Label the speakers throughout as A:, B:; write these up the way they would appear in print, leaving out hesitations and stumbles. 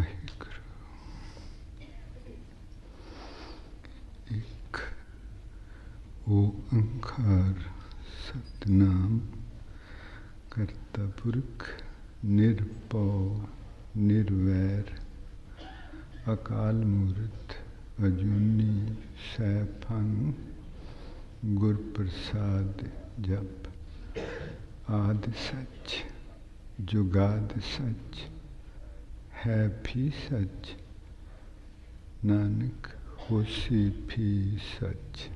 A: ਵਾਹਿਗੁਰੂ ਇੱਕ ਓੰਕਾਰ ਸਤਿਨਾਮ ਕਰਤਾ ਪੁਰਖ ਨਿਰਭਉ ਨਿਰਵੈਰ ਅਕਾਲ ਮੂਰਤ ਅਜੂਨੀ ਸੈਭੰ ਗੁਰ ਪ੍ਰਸਾਦ ਜਪ ਆਦਿ ਸੱਚ ਜੁਗਾਦ ਸੱਚ ਹੈ ਵੀ ਸੱਚ ਨਾਨਕ ਹੋਸੀ ਵੀ ਸੱਚ.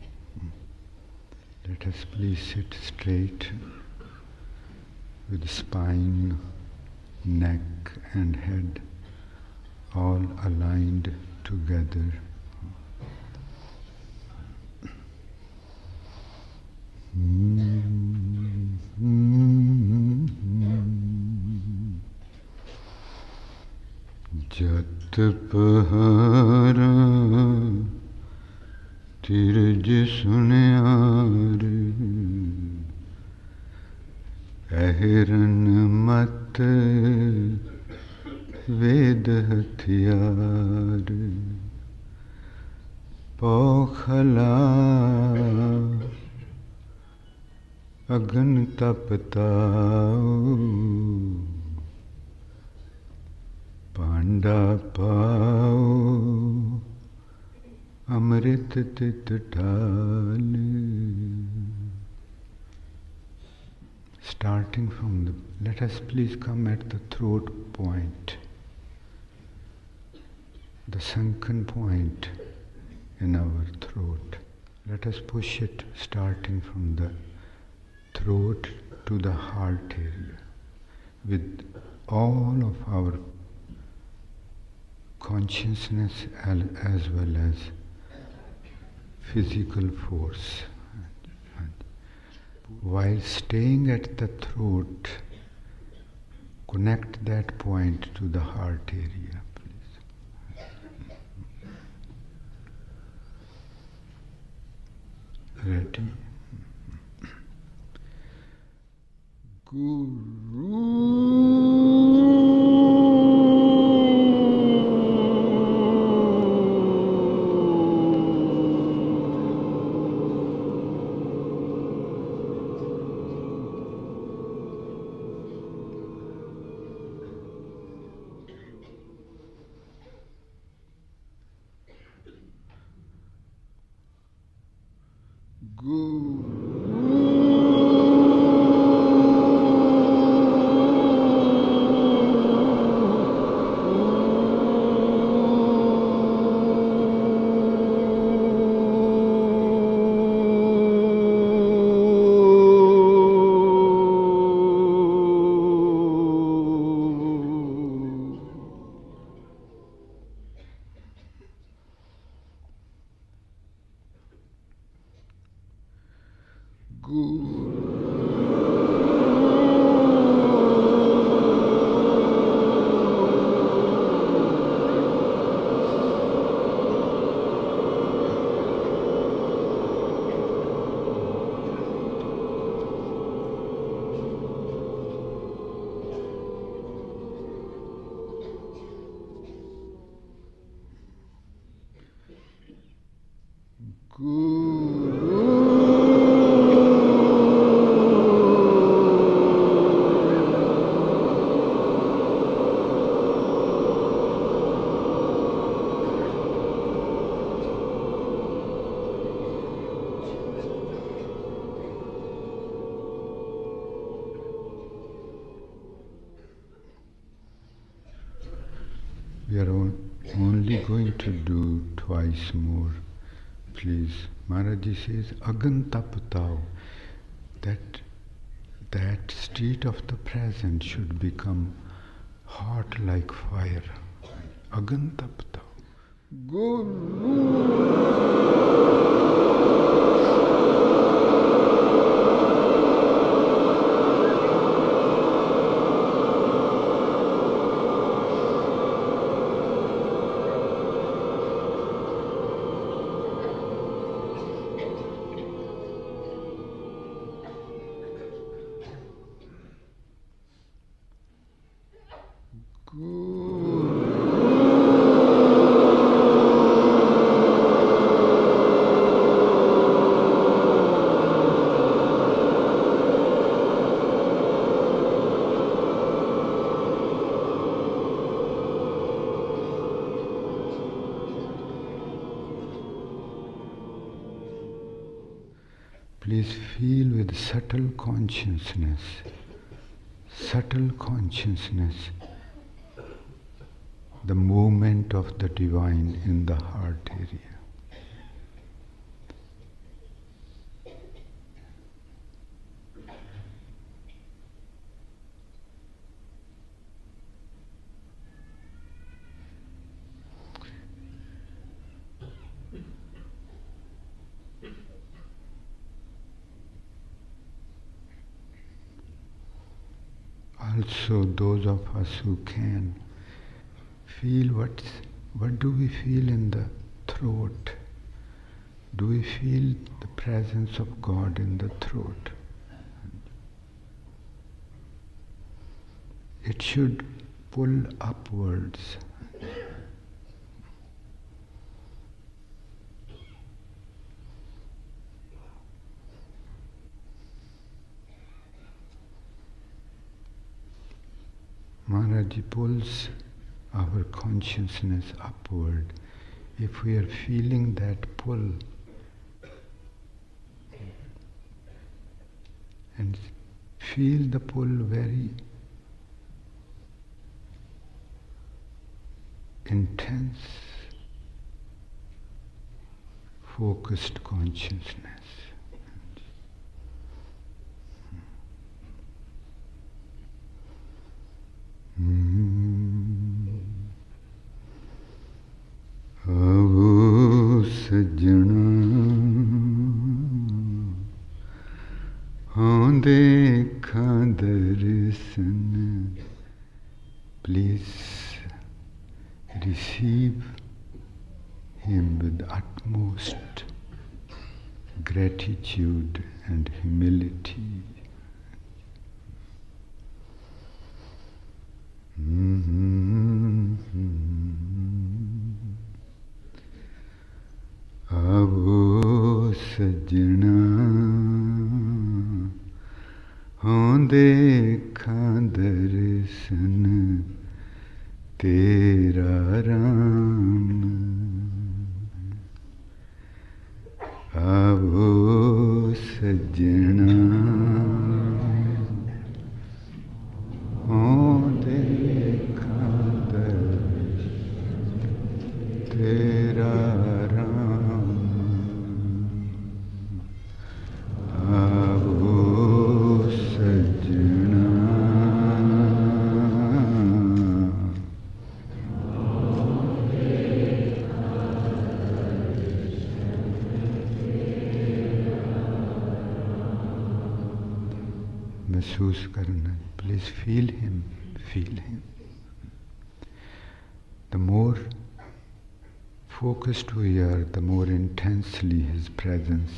A: Let us please sit straight with spine, neck and head all aligned together. ਜਤ ਪਹਾਰਾ ਤਿਰਜ ਸੁਨਿਆਰ ਪਹਿਰਨ ਮਤ ਵੇਦ ਹਥਿਆਰ ਪੋਖਲਾ ਅਗਨ ਤਪਤਾਉ ਪਾਂਡਾ ਪਾਉ ਅੰਮ੍ਰਿਤ ਤਿਤ ਢਾਲ. Starting from let us please come at the throat point, the sunken point in our throat. Let us push it starting from the throat to the heart area with all of our consciousness as well as physical force. While staying at the throat, connect that point to the heart area, please. Ready? Guru we are only going to do twice more, please. Maharaj Ji says, Agan taptao, that state of the present should become hot like fire. Agan taptao. Guru. Guru. Please feel with subtle consciousness, the movement of the divine in the heart area. Also, those of us who can, feel what do we feel in the throat? Do we feel the presence of God in the throat? It should pull upwards. Maharaji pulls our consciousness upward. If we are feeling that pull, and feel the pull very intense, focused consciousness. आवो सजना हाँ देखा दर्शन. Please receive him with utmost gratitude and humility. आवो सजना हाँ देखा दर्शन तेरा राम. आवो सजना हाँ देखा दर्शन तेरा राम. आवो सजना महसूस करना. Please feel him, feel him. The more focused we are, the more intensely his presence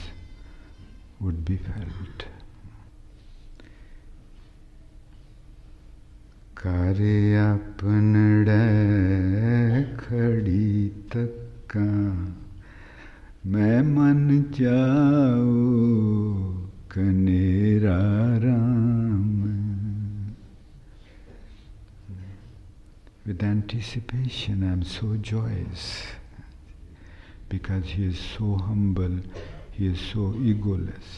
A: would be felt. करे अपनड़े खड़ी तक्का मैं मन जाओ Canara Ram. With anticipation, I am so joyous because he is so humble, he is so egoless.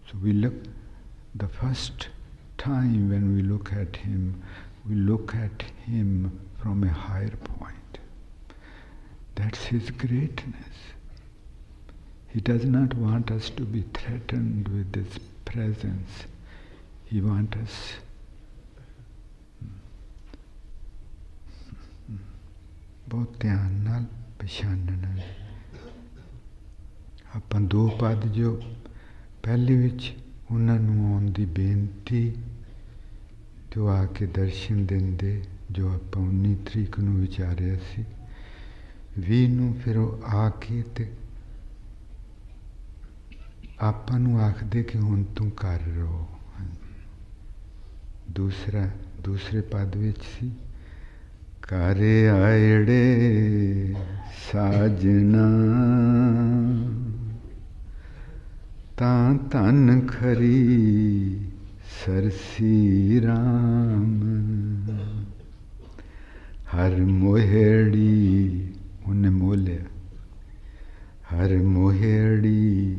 A: So we look, the first time when we look at him from a higher point. That's his greatness. He does not want us to be threatened with his presence. He wants us ਬਹੁਤ ਧਿਆਨ ਨਾਲ ਪਛਾਣਨਾ. ਆਪਾਂ ਦੋ ਪਦ ਜੋ ਪਹਿਲੇ ਵਿੱਚ ਉਹਨਾਂ ਨੂੰ ਆਉਣ ਦੀ ਬੇਨਤੀ ਜੋ ਆ ਕੇ ਦਰਸ਼ਨ ਦਿੰਦੇ, ਜੋ ਆਪਾਂ 19 ਤਰੀਕ ਨੂੰ ਵਿਚਾਰਿਆ ਸੀ, 20 ਨੂੰ ਫਿਰ ਉਹ ਆ ਕੇ ਤੇ ਆਪਾਂ ਨੂੰ ਆਖਦੇ ਕਿ ਹੁਣ ਤੂੰ ਕਰ ਰਹੋ. ਦੂਸਰੇ ਪਦ ਵਿੱਚ ਸੀ ਘਰ ਆਇੜੇ ਸਾਜਣਾ ਤਾਂ ਧਨ ਖਰੀ ਸਰਸੀ ਰਾਮ. ਹਰ ਮੋਹੜੀ ਉਹਨੇ ਮੋਲਿਆ, ਹਰ ਮੋਹੜੀ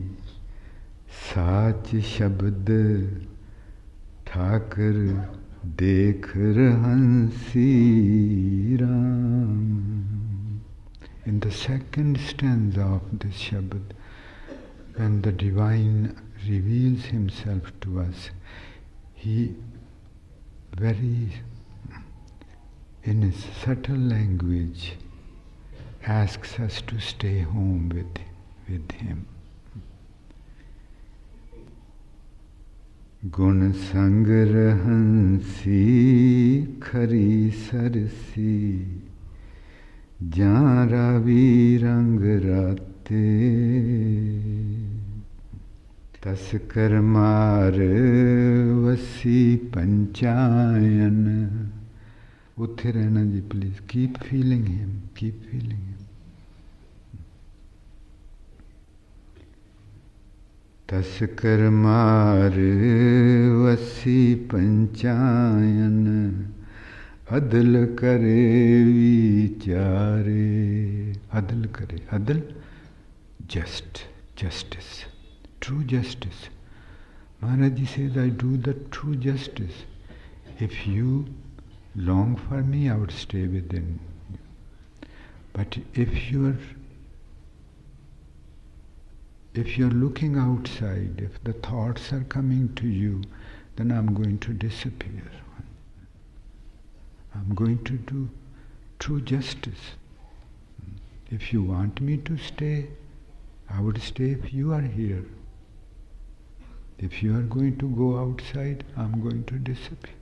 A: साच शब्द ठाकर देख रहंसी Ram. In the second stanza of this Shabad, when the Divine reveals Himself to us, He very, in His subtle language, asks us to stay home with Him. Gun sang rahansi khari sarsi jaan ravi rang rate tas karmar vasi panchayan. Utthe rehna ji, please. Keep feeling Him. Keep feeling Him. Tas karmar vasi panchayan adl kare vichare. Adl kare. Adl, justice. True justice. Maharaj says, I do the true justice. If you long for me, I would stay within you. But if you're looking outside, if the thoughts are coming to you, then I'm going to disappear. I'm going to do true justice. If you want me to stay, I would stay if you are here. If you are going to go outside, I'm going to disappear.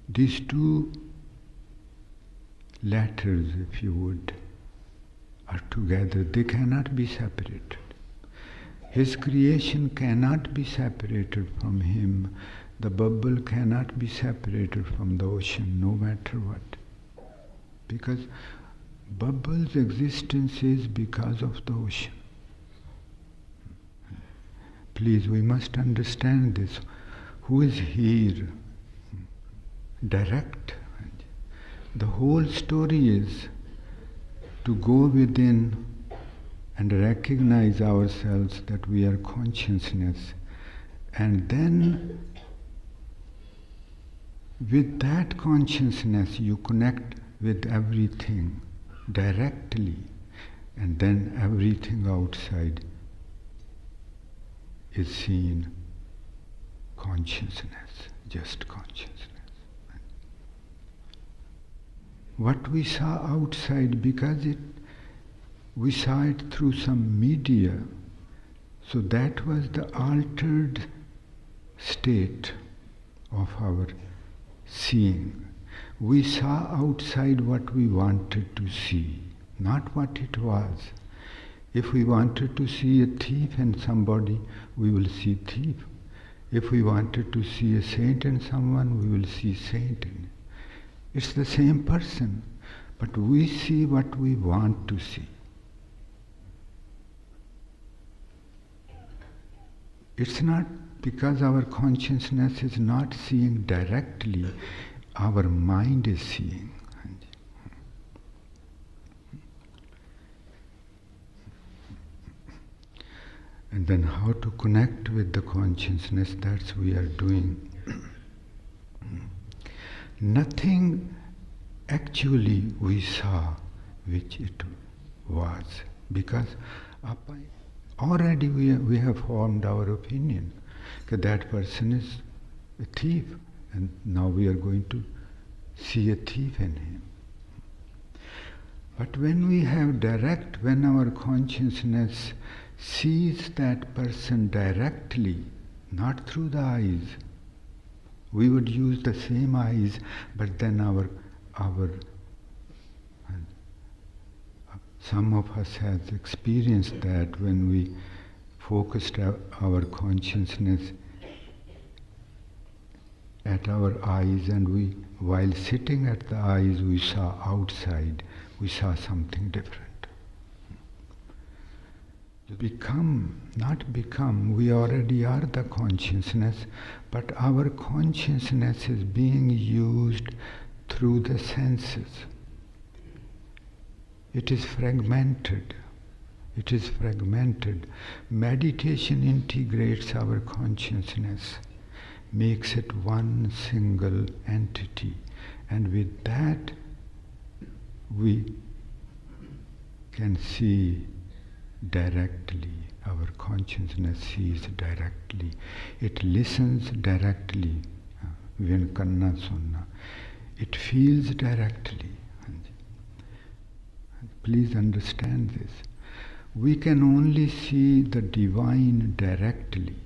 A: These two letters, if you would, are together. They cannot be separated. His creation cannot be separated from Him. The bubble cannot be separated from the ocean, no matter what. Because bubble's existence is because of the ocean. Please, we must understand this. Who is here? Direct. The whole story is to go within and recognize ourselves that we are consciousness, and then with that consciousness you connect with everything directly, and then everything outside is seen consciousness, just consciousness. What we saw outside, because we saw it through some media, so that was the altered state of our seeing. We saw outside what we wanted to see, not what it was. If we wanted to see a thief in somebody, we will see thief. If we wanted to see a saint in someone, we will see saint in it. It's the same person, but we see what we want to see. It's not because our consciousness is not seeing directly, our mind is seeing. And then how to connect with the consciousness, that's we are doing. Nothing actually we saw which it was, because already we have formed our opinion that person is a thief, and now we are going to see a thief in him. But when we have when our consciousness sees that person directly, not through the eyes, we would use the same eyes, but then some of us has experienced that when we focused our consciousness at our eyes, and while sitting at the eyes, we saw outside, we saw something different. Not become, we already are the consciousness, but our consciousness is being used through the senses. It is fragmented. It is fragmented. Meditation integrates our consciousness, makes it one single entity, and with that we can see directly. Our consciousness sees directly. It listens directly. Vinkanna sunna. It feels directly. Please understand this. We can only see the divine directly.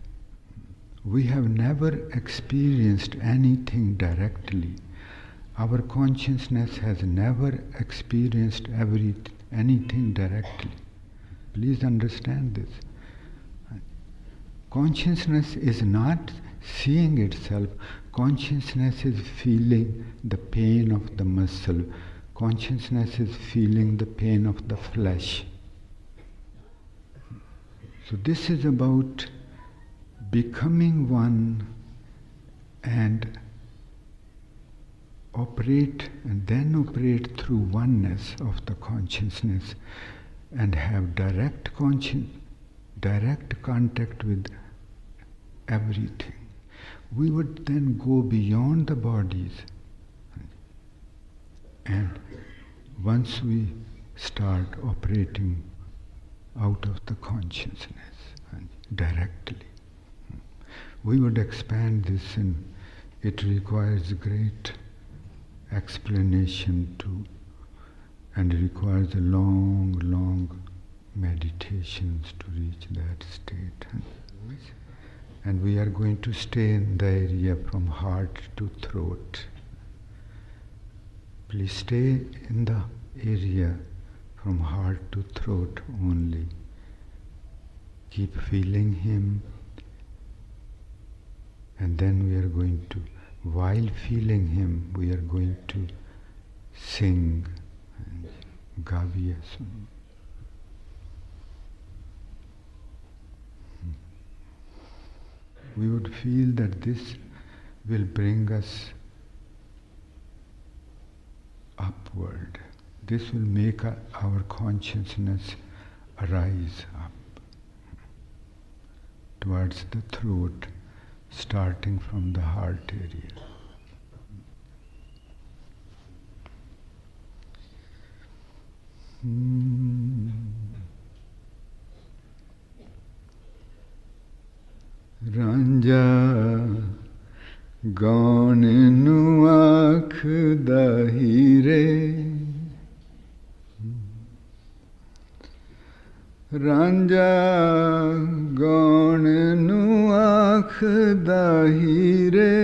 A: We have never experienced anything directly. Our consciousness has never experienced anything directly. Please understand this. Consciousness is not seeing itself. Consciousness is feeling the pain of the muscle. Consciousness is feeling the pain of the flesh. So this is about becoming one and then operate through oneness of the consciousness and have direct contact with everything. We would then go beyond the bodies, and once we start operating out of the consciousness directly, we would expand this, and it requires great explanation too, and requires a long meditations to reach that state. And we are going to stay in the area from heart to throat. Please stay in the area from heart to throat only. Keep feeling him, and then we are going to, while feeling him, we are going to sing Gaviya Sun. We would feel that this will bring us upward. This will make our consciousness arise up towards the throat, starting from the heart area. Ranja gaune nu akh dahire, Ranja gaune nu akh dahire,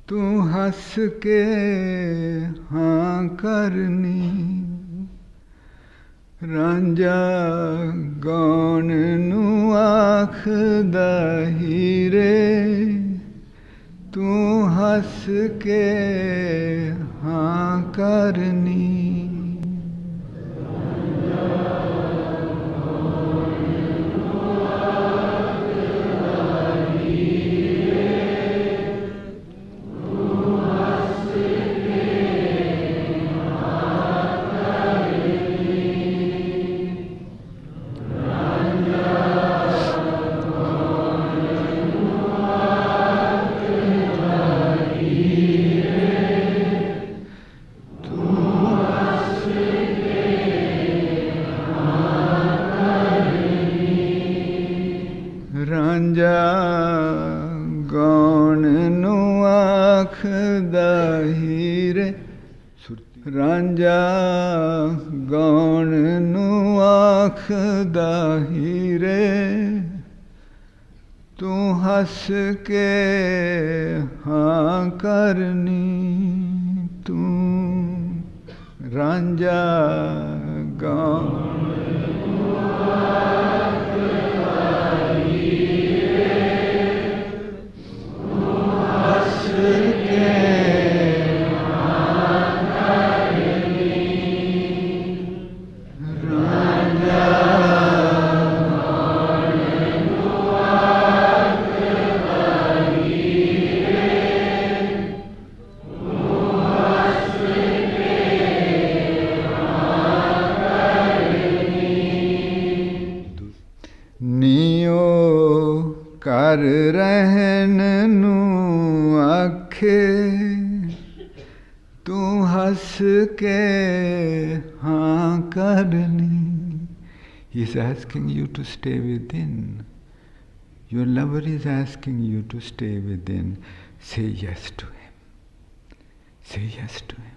A: tu has ke haan karni, Ranja gaune nu akh dahire, tu has ke haan karni. Ranja gaun nu akh dahire, tu has ke haan karni, tu Ranja gaun nu akh dahire, tu has ke Ranja ਕਰ ਰਹਿਣ ਨੂੰ ਆਖੇ, ਤੂੰ ਹੱਸ ਕੇ ਹਾਂ ਕਰਨੀ. He is asking you to stay within. Your lover is asking you to stay within. Say yes to him. Say yes to him.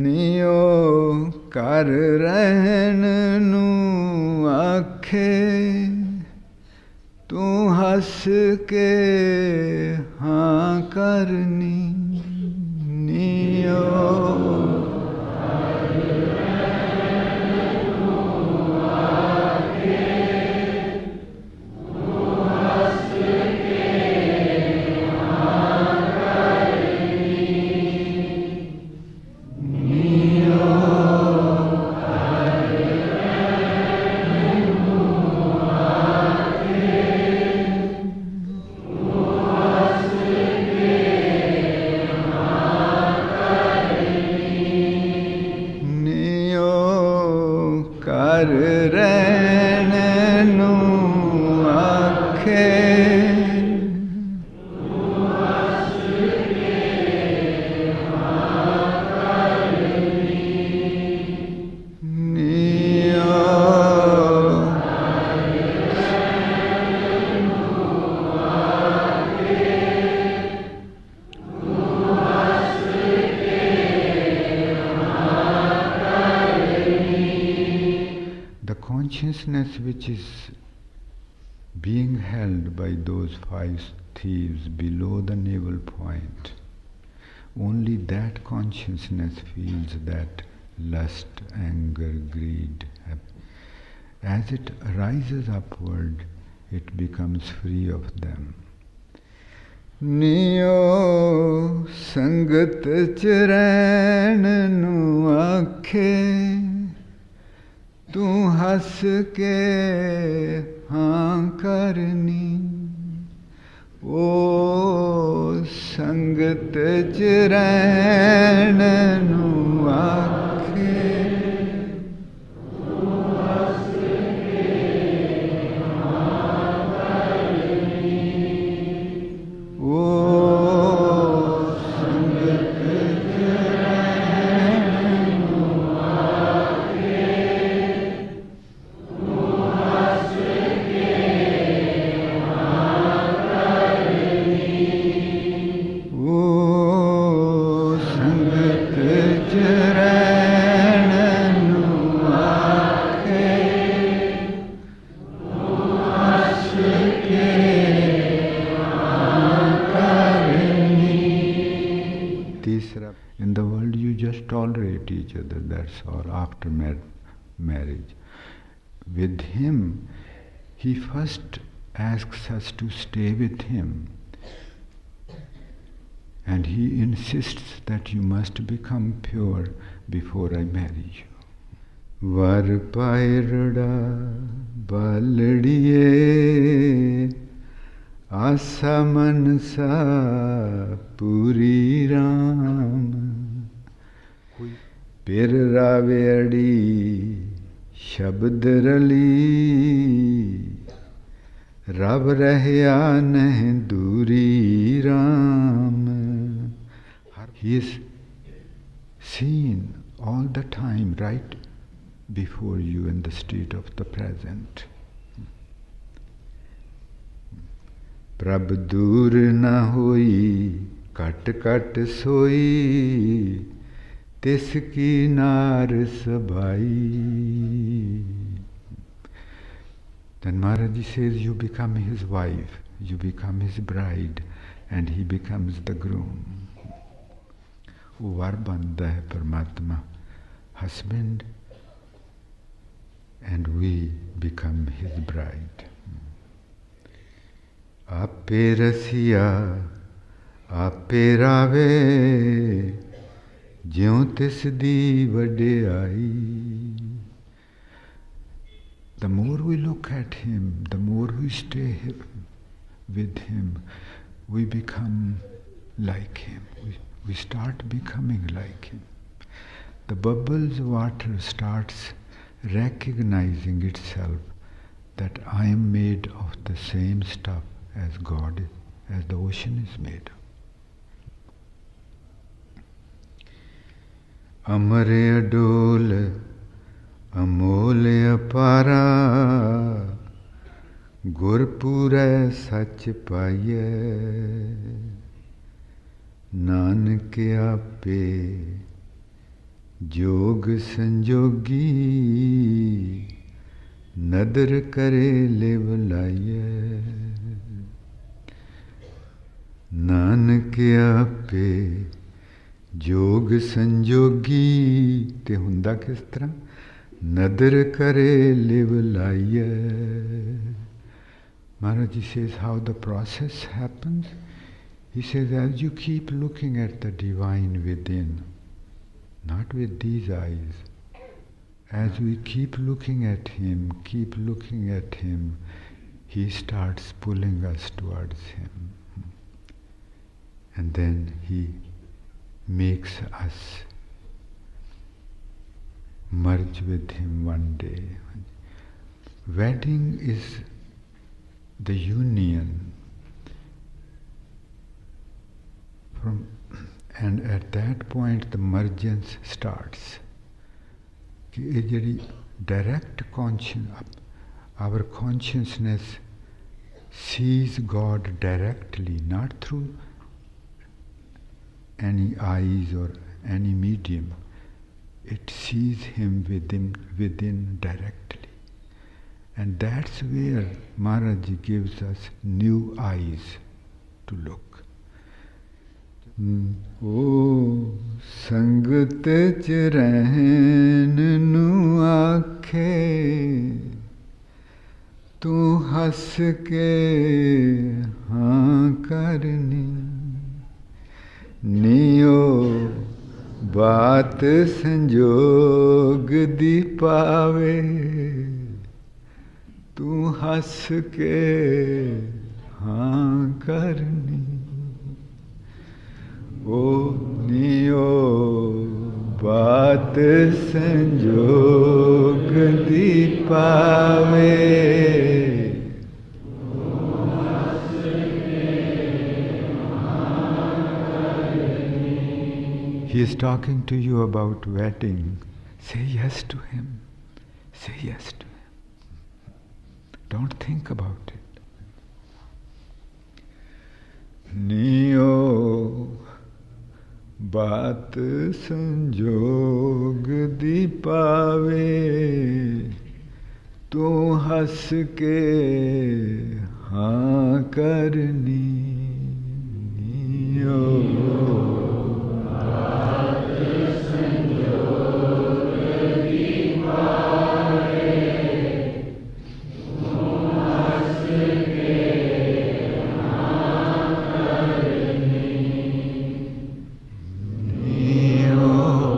A: ਨਿਉ ਕਰ ਰਹਿਣ ਨੂੰ ਆਖੇ, ਤੂੰ ਹੱਸ ਕੇ ਹਾਂ ਕਰਨੀ. ਨਿਉ which is being held by those 5 thieves below the navel point, only that consciousness feels that lust, anger, greed. As it rises upward, it becomes free of them. Niyo sangat charan nu aakhe, ਤੂੰ ਹੱਸ ਕੇ ਹਾਂ ਕਰਨੀ. ਓ ਸੰਗਤ ਚ ਰਹਿਣ ਨੂੰ ਆਖੇ, ਤੂੰ ਹੱਸ ਕੇ ਹਾਂ ਕਰਨੀ. ਓ in the world you just tolerate each other, that's all, after marriage. With him, he first asks us to stay with him, and he insists that you must become pure before I marry you. Var pairda baladiye, asa mansa puri ram. Pir ravedi shabd rali, rab rahya nahi duri ram. He is seen all the time right before you in the state of the present. Prabh dur na hoi, kat kat soi, tis ki nar sabhai. Then Maharaji says, you become his wife, you become his bride, and he becomes the groom. ਉਹ ਵਰ ਬਣਦਾ ਹੈ ਪਰਮਾਤਮਾ, husband, and we become his bride. ਆਪੇ ਰਸੀਆ ਆਪੇ ਰਾਵੇ, ਜਿਉਂ ਤਿਸ ਦੀ ਵਡਿਆਈ. The more we look at him, the more we stay with him, we become like him. We start becoming like him. The bubble's water starts recognizing itself that I am made of the same stuff as God is, as the ocean is made of. Amare adol, amole apara, Gurpura sach paye, Nanak ape, Jog sanjogi, Nadar kare lev laye. Nanak ape, Jog sanjogi, te hunda kis tarah? Nadar kare lev laye. Maharaji says how the process happens. He says, as you keep looking at the divine within, not with these eyes, as we keep looking at him, he starts pulling us towards him. And then he makes us merge with him one day. Wedding is the union from, and at that point the mergence starts. Direct our consciousness sees God directly, not through any eyes or any medium. It sees him within directly. And that's where Maharaj gives us new eyes to look. O sangat chrain nu aakhe, tu has ke haan karni, niyo baat sanjog di paave, tu has ke haan karni. O niyo baat sanjog di paave. He is talking to you about wedding. Say yes to him. Say yes to him. Don't think about it. Niyo baat sanjog di paave, tu has ke haan karni. Niyo baat sanjog di paave, tu has ke haan karni. Niyo baat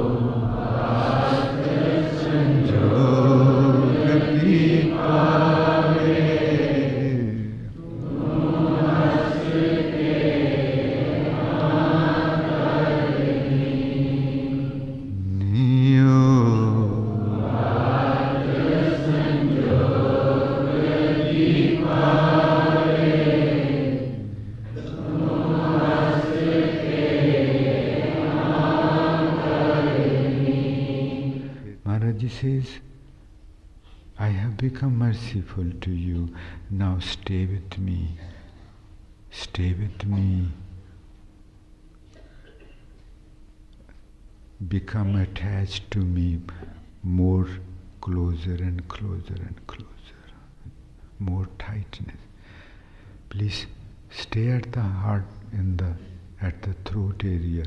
A: sanjog di paave, tu has ke haan karni. Niyo baat sanjog di paave, tu has ke haan karni. Maharaj says, I have become merciful to you. Now stay with me. Stay with me. Become attached to me more closer and closer and closer. More tightness. Please stay at the heart, at the throat area,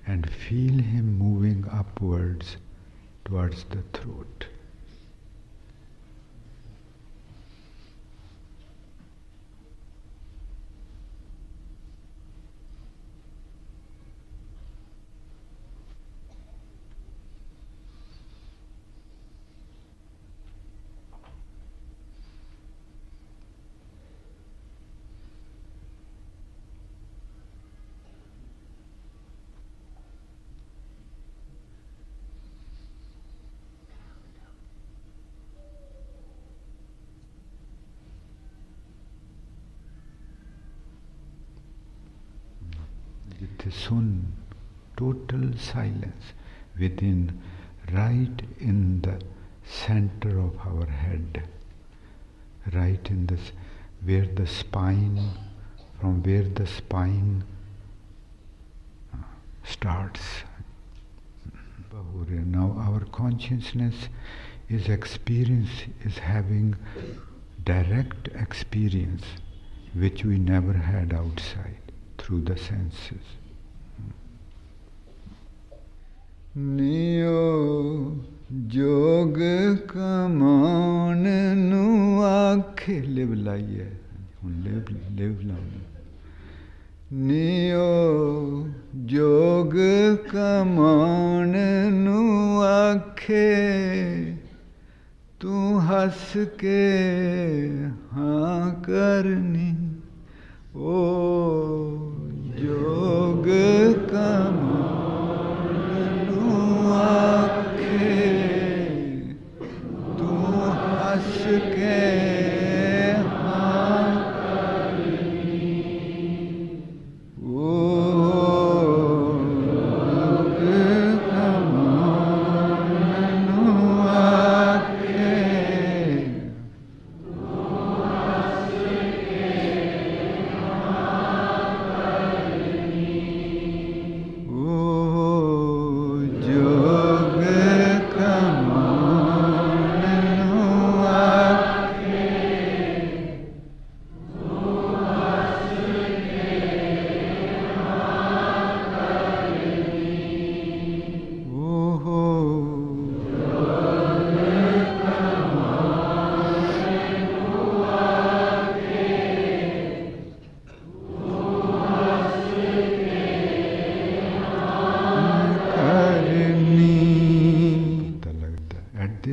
A: and feel him moving upwards towards the throat. it is sun, total silence within, right in the center of our head, right in this, where the spine, from where the spine starts. Now our consciousness is having direct experience which we never had outside through the senses. Niyo jog kaman nu aakhe live laiye, live launa. Niyo jog kaman nu aakhe, tu has ke haan karni, o jog kaman nu aakhe, tu has ke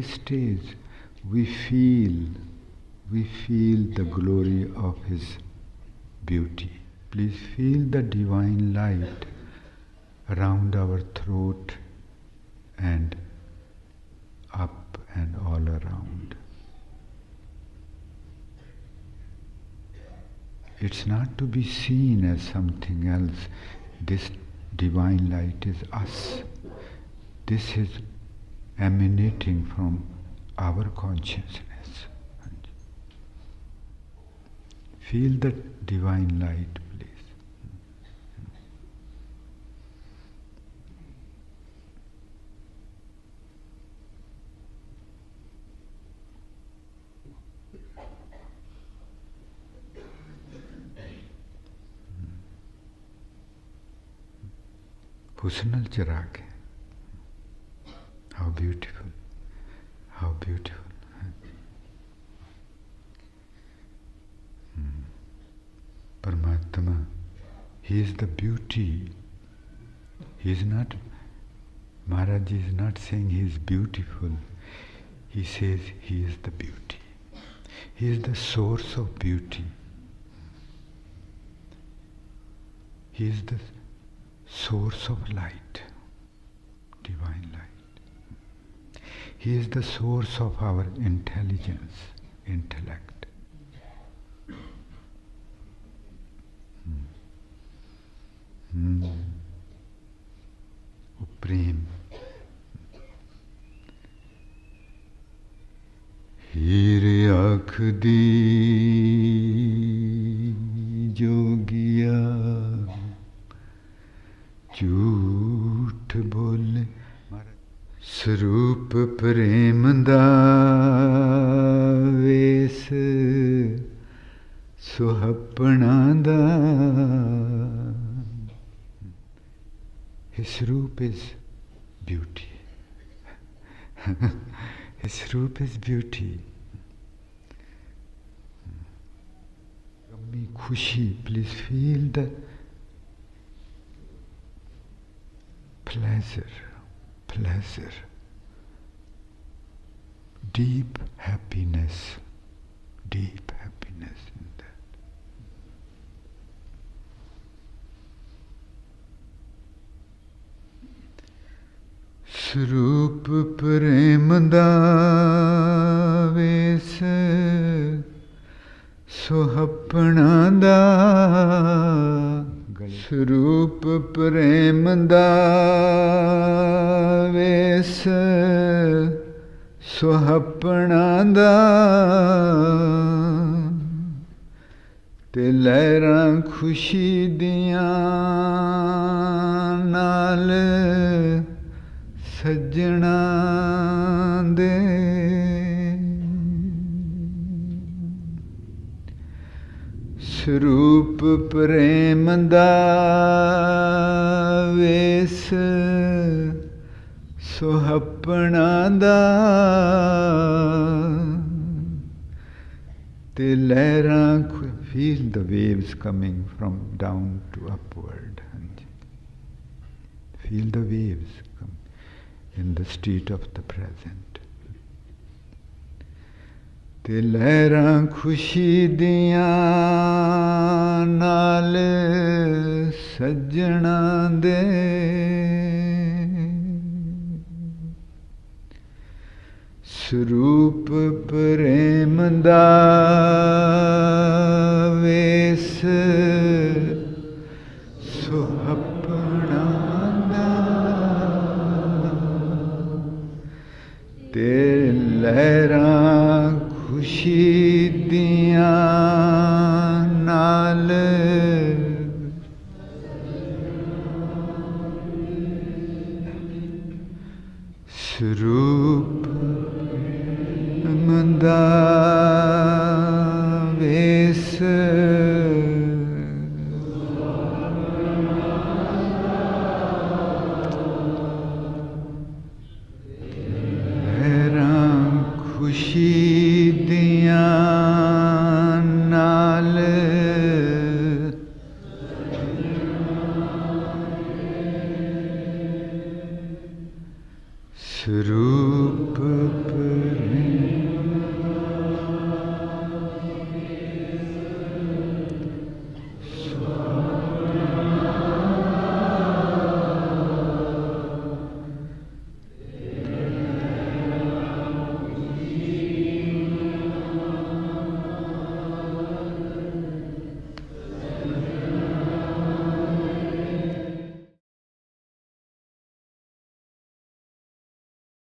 A: stage, we feel the glory of His beauty. Please feel the divine light around our throat and up and all around. It's not to be seen as something else. This divine light is us. This is emanating from our consciousness. Feel the divine light, please. Personal chirag. How beautiful. How beautiful. Paramatma, He is the beauty. He is not, Maharaj is not saying He is beautiful. He says He is the beauty. He is the source of beauty. He is the source of light, divine light. He is the source of our intelligence, intellect. Prem. Hire akh di jogiya, jhoot bole, Swarup prem da ves, suhapna da. His Swarup is beauty. His Swarup is beauty. Gammi khushi, please feel the pleasure, deep happiness in that. Swarup prem da ves, suhapna da. ਸਰੂਪ ਪ੍ਰੇਮ ਦਾ ਵੇਸ ਸੁਹੱਪਣਾ ਦਾ ਤੇ ਲਹਿਰਾਂ ਖੁਸ਼ੀ ਦੀਆਂ ਨਾਲ ਸੱਜਣਾ ਦੇ ਸਰੂਪ ਪ੍ਰੇਮ ਦਾ ਵੇਸ ਸੁਹੱਪਣਾ ਦਾ ਤੇ ਲਹਿਰਾਂ feel the waves coming from down to upward. Feel the waves come in the state of the present. ਤੇ ਲਹਿਰਾਂ ਖੁਸ਼ੀ ਦੀਆਂ ਨਾਲ ਸੱਜਣਾ ਦੇ ਸਰੂਪ ਪ੍ਰੇਮ ਦਾ ਵੇਸ ਸੁਹੱਪਣਾ ਦਾ ਤੇ ਲਹਿਰਾਂ ਖੁਸ਼ੀ ਦੀਆਂ ਨਾਲ ਸਰੂਪ ਦਾ ਵੇਸ ਲਹਿਰਾਂ ਖੁਸ਼ੀ ਦੀਆਂ ਨਾਲ ਸਰੂਪ ਪ੍ਰੇਮ